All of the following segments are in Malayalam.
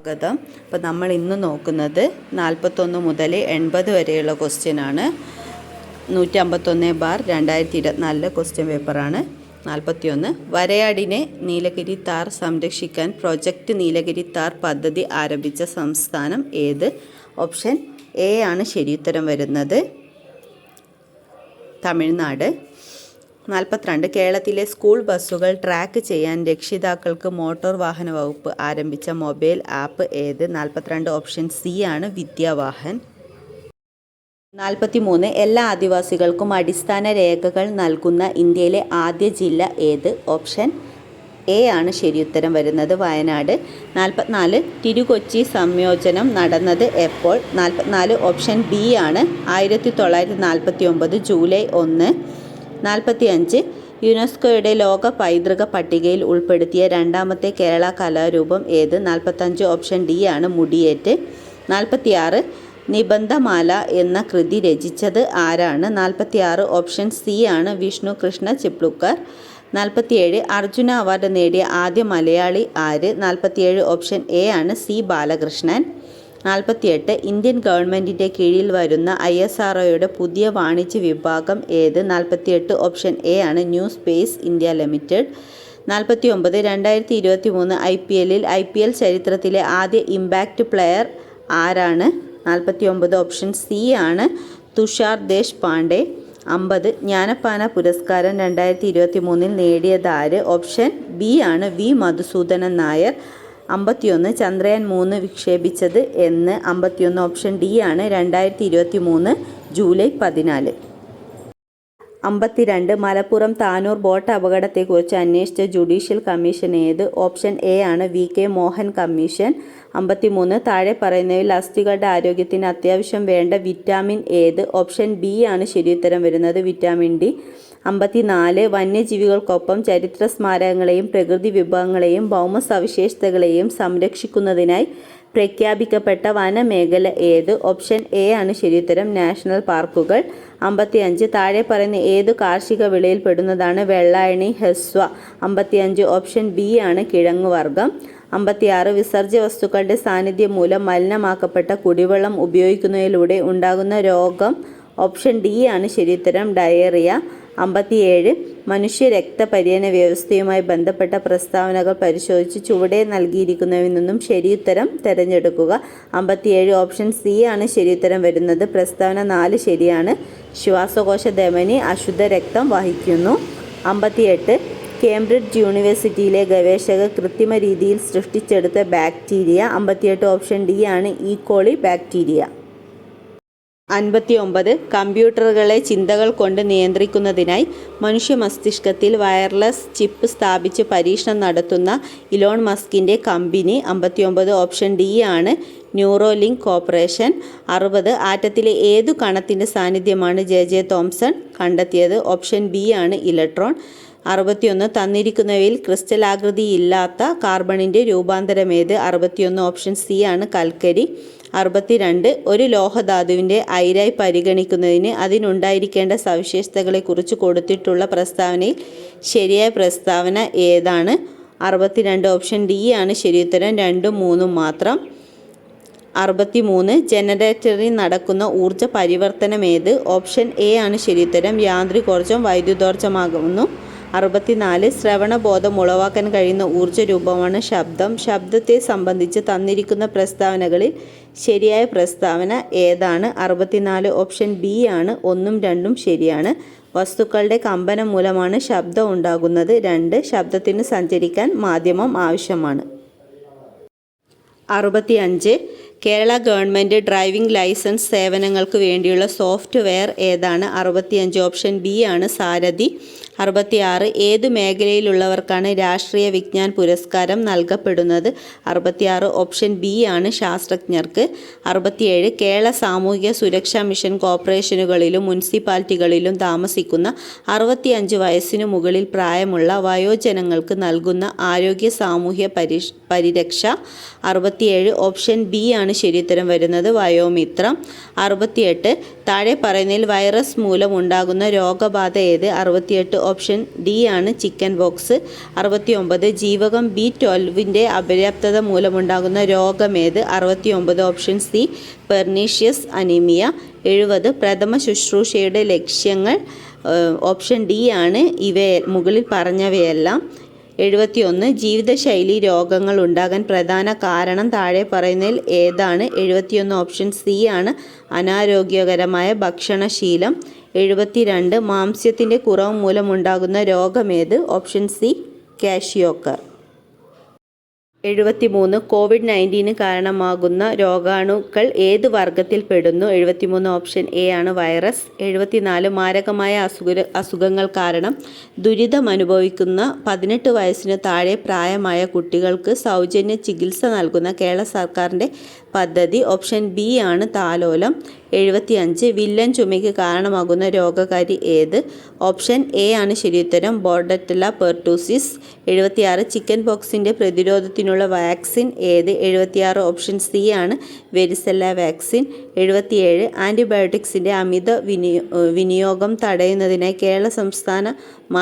സ്വാഗതം. അപ്പോൾ നമ്മൾ ഇന്ന് നോക്കുന്നത് 41 മുതൽ 80 വരെയുള്ള ക്വസ്റ്റ്യനാണ്. 151/2024 ക്വസ്റ്റ്യൻ പേപ്പറാണ്. 41. വരയാടിനെ നീലഗിരി താർ സംരക്ഷിക്കാൻ പ്രൊജക്റ്റ് നീലഗിരി താർ പദ്ധതി ആരംഭിച്ച സംസ്ഥാനം ഏത്? ഓപ്ഷൻ എ ആണ് ശരിയുത്തരം വരുന്നത്, തമിഴ്നാട്. 42. കേരളത്തിലെ സ്കൂൾ ബസ്സുകൾ ട്രാക്ക് ചെയ്യാൻ രക്ഷിതാക്കൾക്ക് മോട്ടോർ വാഹന വകുപ്പ് ആരംഭിച്ച മൊബൈൽ ആപ്പ് ഏത്? 42. ഓപ്ഷൻ സി ആണ് വിദ്യാവാഹൻ. 43. എല്ലാ ആദിവാസികൾക്കും അടിസ്ഥാന രേഖകൾ നൽകുന്ന ഇന്ത്യയിലെ ആദ്യ ജില്ല ഏത്? ഓപ്ഷൻ എ ആണ് ശരിയുത്തരം വരുന്നത്, വയനാട്. 44. തിരുകൊച്ചി സംയോജനം നടന്നത് എപ്പോൾ? 44. ഓപ്ഷൻ ബി ആണ് 1949 ജൂലൈ 1. 45. യുനെസ്കോയുടെ ലോക പൈതൃക പട്ടികയിൽ ഉൾപ്പെടുത്തിയ രണ്ടാമത്തെ കേരള കലാരൂപം ഏത്? 45. ഓപ്ഷൻ ഡി ആണ് മുടിയേറ്റ്. 46. നിബന്ധമാല എന്ന കൃതി രചിച്ചത് ആരാണ്? 46. ഓപ്ഷൻ സി ആണ് വിഷ്ണു കൃഷ്ണ ചിപ്ലുക്കർ. 47. അർജുന അവാർഡ് നേടിയ ആദ്യ മലയാളി ആര്? 47. ഓപ്ഷൻ എ ആണ് സി ബാലകൃഷ്ണൻ. 48. ഇന്ത്യൻ ഗവൺമെൻറ്റിൻ്റെ കീഴിൽ വരുന്ന ISROയുടെ പുതിയ വാണിജ്യ വിഭാഗം ഏത്? 48. ഓപ്ഷൻ എ ആണ് new space India limited. 49. 2023 IPL ചരിത്രത്തിലെ ആദ്യ ഇമ്പാക്റ്റ് പ്ലെയർ ആരാണ്? 49. ഓപ്ഷൻ സി ആണ് തുഷാർ ദേശ് പാണ്ഡെ. 50. ജ്ഞാനപ്പാന പുരസ്കാരം 2023 നേടിയതാര്? ഓപ്ഷൻ ബി ആണ് വി മധുസൂദനൻ നായർ. 51. ചന്ദ്രയാൻ 3 വിക്ഷേപിച്ചത് എന്ന്? 51. ഓപ്ഷൻ ഡി ആണ് 2023 ജൂലൈ 14. 52. മലപ്പുറം താനൂർ ബോട്ട് അപകടത്തെക്കുറിച്ച് അന്വേഷിച്ച ജുഡീഷ്യൽ കമ്മീഷൻ ഏത്? ഓപ്ഷൻ എ ആണ് VK മോഹൻ കമ്മീഷൻ. 53. താഴെ പറയുന്നവയിൽ അസ്ഥികളുടെ ആരോഗ്യത്തിന് അത്യാവശ്യം വേണ്ട വിറ്റാമിൻ ഏത്? ഓപ്ഷൻ ബി ആണ് ശരിയുത്തരം വരുന്നത്, വിറ്റാമിൻ ഡി. 54. വന്യജീവികൾക്കൊപ്പം ചരിത്ര സ്മാരകങ്ങളെയും പ്രകൃതി വിഭവങ്ങളെയും ഭൗമ സവിശേഷതകളെയും സംരക്ഷിക്കുന്നതിനായി പ്രഖ്യാപിക്കപ്പെട്ട വനമേഖല ഏത്? ഓപ്ഷൻ എ ആണ് ശരിയുത്തരം, നാഷണൽ പാർക്കുകൾ. 55. താഴെ പറയുന്ന ഏതു കാർഷിക വിളയിൽ പെടുന്നതാണ് വെള്ളായണി ഹെസ്വ? 55. ഓപ്ഷൻ ബി ആണ് കിഴങ്ങുവർഗം. 56. വിസർജ്യ വസ്തുക്കളുടെ സാന്നിധ്യം മൂലം മലിനമാക്കപ്പെട്ട കുടിവെള്ളം ഉപയോഗിക്കുന്നതിലൂടെ ഉണ്ടാകുന്ന രോഗം? ഓപ്ഷൻ ഡി ആണ് ശരിയുത്തരം, ഡയേറിയ. 57. മനുഷ്യ രക്തപര്യന വ്യവസ്ഥയുമായി ബന്ധപ്പെട്ട പ്രസ്താവനകൾ പരിശോധിച്ച് ചുവടെ നൽകിയിരിക്കുന്നവയിൽ നിന്നും ശരിയുത്തരം തിരഞ്ഞെടുക്കുക. 57. ഓപ്ഷൻ സി ആണ് ശരിയുത്തരം വരുന്നത്, പ്രസ്താവന 4 ശരിയാണ്. ശ്വാസകോശ ധമനി അശുദ്ധ രക്തം വഹിക്കുന്നു. 58. കേംബ്രിഡ്ജ് യൂണിവേഴ്സിറ്റിയിലെ ഗവേഷകർ കൃത്രിമ രീതിയിൽ സൃഷ്ടിച്ചെടുത്ത ബാക്ടീരിയ? 58. ഓപ്ഷൻ ഡി ആണ് ഈക്കോളി ബാക്ടീരിയ. 59. കമ്പ്യൂട്ടറുകളെ ചിന്തകൾ കൊണ്ട് നിയന്ത്രിക്കുന്നതിനായി മനുഷ്യ മസ്തിഷ്കത്തിൽ വയർലെസ് ചിപ്പ് സ്ഥാപിച്ച് പരീക്ഷണം നടത്തുന്ന ഇലോൺ മസ്കിൻ്റെ കമ്പനി? 59. ഓപ്ഷൻ ഡി ആണ് ന്യൂറോലിങ്ക് കോർപ്പറേഷൻ. 60. ആറ്റത്തിലെ ഏതു കണത്തിൻ്റെ സാന്നിധ്യമാണ് JJ തോംസൺ കണ്ടെത്തിയത്? ഓപ്ഷൻ ബി ആണ് ഇലക്ട്രോൺ. 61. തന്നിരിക്കുന്നവയിൽ ക്രിസ്റ്റലാകൃതിയില്ലാത്ത കാർബണിൻ്റെ രൂപാന്തരമേത്? 61. ഓപ്ഷൻ സി ആണ് കൽക്കരി. 62. ഒരു ലോഹധാതുവിൻ്റെ അയിരായി പരിഗണിക്കുന്നതിന് അതിനുണ്ടായിരിക്കേണ്ട സവിശേഷതകളെക്കുറിച്ച് കൊടുത്തിട്ടുള്ള പ്രസ്താവനയിൽ ശരിയായ പ്രസ്താവന ഏതാണ്? 62. ഓപ്ഷൻ ഡി ആണ് ശരിയുത്തരം, 2ഉം 3ഉം മാത്രം. 63. ജനറേറ്ററിൽ നടക്കുന്ന ഊർജ്ജ പരിവർത്തനമേത്? ഓപ്ഷൻ എ ആണ് ശരിയുത്തരം, യാന്ത്രികോർജ്ജം വൈദ്യുതോർജ്ജമാകുന്നു. 64. ശ്രവണബോധം ഉളവാക്കാൻ കഴിയുന്ന ഊർജ്ജ രൂപമാണ് ശബ്ദം. ശബ്ദത്തെ സംബന്ധിച്ച് തന്നിരിക്കുന്ന പ്രസ്താവനകളിൽ ശരിയായ പ്രസ്താവന ഏതാണ്? 64. ഓപ്ഷൻ ബി ആണ് 1ഉം 2ഉം ശരിയാണ്. വസ്തുക്കളുടെ കമ്പനം മൂലമാണ് ശബ്ദം ഉണ്ടാകുന്നത്. 2. ശബ്ദത്തിന് സഞ്ചരിക്കാൻ മാധ്യമം ആവശ്യമാണ്. 65. കേരള ഗവൺമെൻറ് ഡ്രൈവിംഗ് ലൈസൻസ് സേവനങ്ങൾക്ക് വേണ്ടിയുള്ള സോഫ്റ്റ്വെയർ ഏതാണ്? 65. ഓപ്ഷൻ ബി ആണ് സാരഥി. 66. ഏതു മേഖലയിലുള്ളവർക്കാണ് രാഷ്ട്രീയ വിജ്ഞാൻ പുരസ്കാരം നൽകപ്പെടുന്നത്? 66. ഓപ്ഷൻ ബി ആണ് ശാസ്ത്രജ്ഞർക്ക്. 67. കേരള സാമൂഹിക സുരക്ഷാ മിഷൻ കോർപ്പറേഷനുകളിലും മുനിസിപ്പാലിറ്റികളിലും താമസിക്കുന്ന 65 വയസ്സിനു മുകളിൽ പ്രായമുള്ള വയോജനങ്ങൾക്ക് നൽകുന്ന ആരോഗ്യ സാമൂഹ്യ പരിരക്ഷ? 67. ഓപ്ഷൻ ബി ആണ് ആണ് ശരിയുത്തരം വരുന്നത് വയോമിത്രം. 68 താഴെ പറയുന്നതിൽ വൈറസ് മൂലം ഉണ്ടാകുന്ന രോഗബാധ ഏത്? 68 ഓപ്ഷൻ ഡി ആണ് ചിക്കൻ ബോക്സ്. 69 ജീവകം B12 അപര്യാപ്തത മൂലമുണ്ടാകുന്ന രോഗമേത്? 69 ഓപ്ഷൻ സി പെർനീഷ്യസ് അനീമിയ. 70 പ്രഥമ ശുശ്രൂഷയുടെ ലക്ഷ്യങ്ങൾ ഓപ്ഷൻ ഡി ആണ് മുകളിൽ പറഞ്ഞവയെല്ലാം. 71 ജീവിതശൈലി രോഗങ്ങൾ ഉണ്ടാകാൻ പ്രധാന കാരണം താഴെ പറയുന്നതിൽ ഏതാണ്? 71 ഓപ്ഷൻ സി ആണ് അനാരോഗ്യകരമായ ഭക്ഷണശീലം. 72 മാംസ്യത്തിൻ്റെ കുറവ് മൂലമുണ്ടാകുന്ന രോഗമേത്? Option C കാഷിയോക്കർ. 73 COVID-19 കാരണമാകുന്ന രോഗാണുക്കൾ ഏത് വർഗത്തിൽ പെടുന്നു? 73 ഓപ്ഷൻ എ ആണ് വൈറസ്. 74 മാരകമായ അസുഖങ്ങൾ കാരണം ദുരിതമനുഭവിക്കുന്ന 18 വയസ്സിന് താഴെ പ്രായമായ കുട്ടികൾക്ക് സൗജന്യ ചികിത്സ നൽകുന്ന കേരള സർക്കാരിൻ്റെ പദ്ധതി ഓപ്ഷൻ ബി ആണ് താലോലം. 75 വില്ലൻ ചുമയ്ക്ക് കാരണമാകുന്ന രോഗകാരി ഏത്? ഓപ്ഷൻ എ ആണ് ശരിയുത്തരം ബോർഡറ്റെല്ല പെർട്ടൂസിസ്. 76 ചിക്കൻ പോക്സിൻ്റെ പ്രതിരോധത്തിനുള്ള വാക്സിൻ ഏത്? 76 ഓപ്ഷൻ സി ആണ് വെരിസെല്ല വാക്സിൻ. 77 ആൻറ്റിബയോട്ടിക്സിൻ്റെ അമിത വിനിയോഗം തടയുന്നതിനായി കേരള സംസ്ഥാനം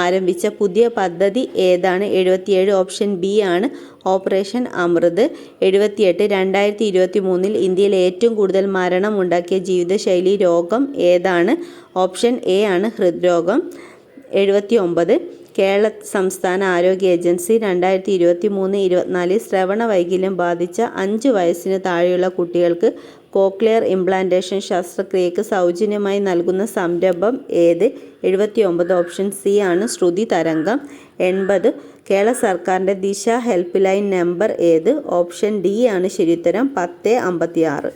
ആരംഭിച്ച പുതിയ പദ്ധതി ഏതാണ്? 77 ഓപ്ഷൻ ബി ആണ് ഓപ്പറേഷൻ അമൃത്. 78 2023 ഇന്ത്യയിൽ ഏറ്റവും കൂടുതൽ മരണം ഉണ്ടാക്കിയ ജീവിതശൈലി രോഗം ഏതാണ്? ഓപ്ഷൻ എ ആണ് ഹൃദ്രോഗം. 79 കേരള സംസ്ഥാന ആരോഗ്യ ഏജൻസി 2023-24 ശ്രവണ വൈകല്യം ബാധിച്ച 5 വയസ്സിന് താഴെയുള്ള കുട്ടികൾക്ക് കോക്ലിയർ ഇംപ്ലാന്റേഷൻ ശസ്ത്രക്രിയയ്ക്ക് സൗജന്യമായി നൽകുന്ന സംരംഭം ഏത്? 79 ഓപ്ഷൻ സി ആണ് ശ്രുതി തരംഗം. 80 കേരള സർക്കാരിൻ്റെ ദിശ ഹെൽപ്പ് ലൈൻ നമ്പർ ഏത്? ഓപ്ഷൻ ഡി ആണ് ശരിയുത്തരം 1056.